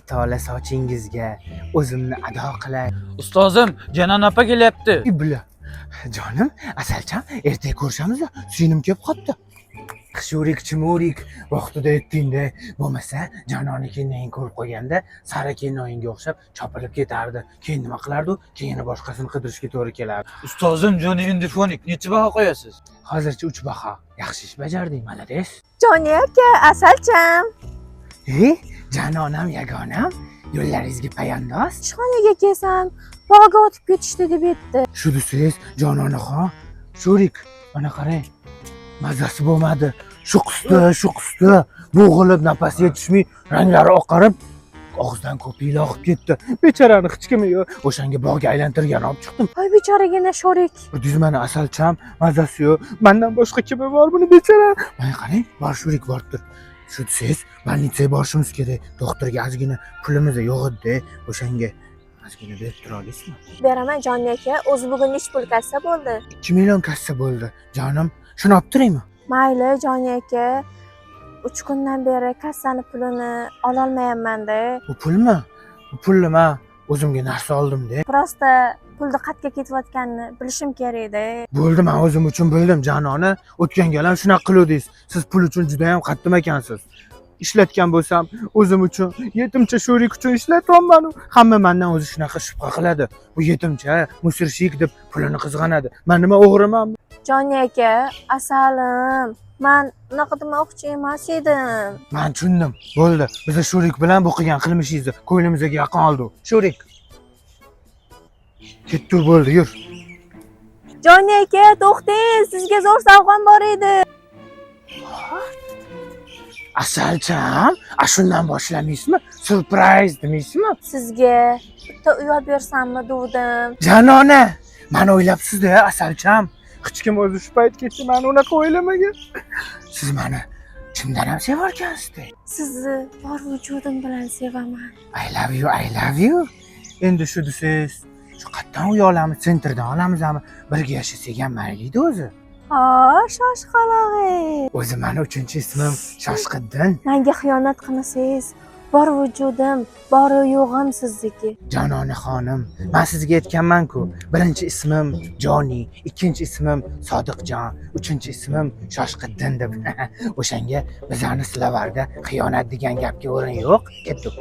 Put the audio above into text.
tola sochingizga o'zimni ado qilay. Ustozim, Janon opa kelyapti. Ibla. Jonim, Asalcham, ertaga ko'rishamiz. Suyunim kelib qopti. Sho'rik chimorik vaqtida aytdingda, bo'lmasa Janonikining ko'rib qo'yganda Sara kinoyinga o'xshab chopilib ketardi. Keyin nima qilardi? Keyin boshqasini qidirishga to'g'ri kelardi. Ustozim, Joni Indifonik necha baho qo'yasiz? Hozircha 3 baho. Yaxshi ish bajarding, malades. Joni aka, Asalcham. Janonam yagonam, yo'llaringizga payandoz. Ishxonaga kelsam, bog'ga o'tib ketishdi deb aytdi. Shu desiz, jononaxon, sho'rik, mana qarang. Mazasi bo'lmadi. Shu qusdi, bo'g'ilib nafasi yetishmay, ranglari oqarib, og'zidan ko'piyla oqib ketdi. Bechorani hech kimi yo'q. O'shanga bog'ga aylantirgan olib chiqdim. Voy bechoragina sho'rik. Dizmani Asalcham, mazasi yo'q. Mendan boshqa kimi bor buni bechora? Mana qarang, bor sho'rik bordir. Shu desiz, больницаga borishimiz kerak. Doktorga ozgina pulimiz yo'q edi. O'shanga ozgina berib tura olasizmi? Beraman Joni aka, o'zi bugun nech pul kassa bo'ldi? 2 million kassa bo'ldi. Jonim, shuni olib turaymi? Mayli Joni aka. 3 kundan beri kassani pulini ololmayapman-da. Bu pulmi? Bu pulni men o'zimga narsa oldim-da. Prosta pulni qayerga ketayotganini bilishim kerak-da. Bo'ldi, men o'zim uchun bildim, Janoni. O'tgan gal ham shunaqa qiluvdingiz. Siz pul uchun juda ham qattiq ekansiz. Ishlatgan bo'lsam, o'zim uchun, yetimcha sho'rik uchun ishlatyapman. Hamma mendan o'zi shunaqa shubha qiladi. Bu yetimcha, musirshik deb pulini qizg'anadi. Men nima o'g'rimanmi? Joni aka, asalim. Men unaqa demoqchi emas edim. Men tushundim. Bo'ldi. Biz sho'rik bilan bu qilgan qilmishingizni ko'nglimizga yaqin oldi. Sho'rik. Ketdi, bo'ldi, yur. Joni aka, to'xtang, sizga zo'r sovg'am bor edi. Asalcham, shundan boshlamaysizmi? Surpriz demaysizmi? Sizga bitta uy olib bersammi duvdim. Janona, meni o'ylabsiz-da, Asalcham. Hech kim o'zi shu paytgacha meni unaqa o'ylamagan. Siz meni chindan ham sevarkansiz-da. Sizni bor vujudim bilan sevaman. I love you. Endi shu desiz, shu qayerdan uy olamiz, sentrdan olamizmi? Birga yashasak ham mayli-da o'zi. Ha, shoshqalog'i. O'zi meni 3-ismim Shoshqiddin. Menga xiyonat qilmasangiz, bor vujudim, bori yo'g'im sizniki. Janona xonim, men sizga aytganman-ku, birinchi ismim Joni, ikkinchi ismim Sodiqjon, uchinchi ismim Shoshqiddin deb. O'shanga bizani Slavarda xiyonat degan gapga o'rin yo'q. Ketdik.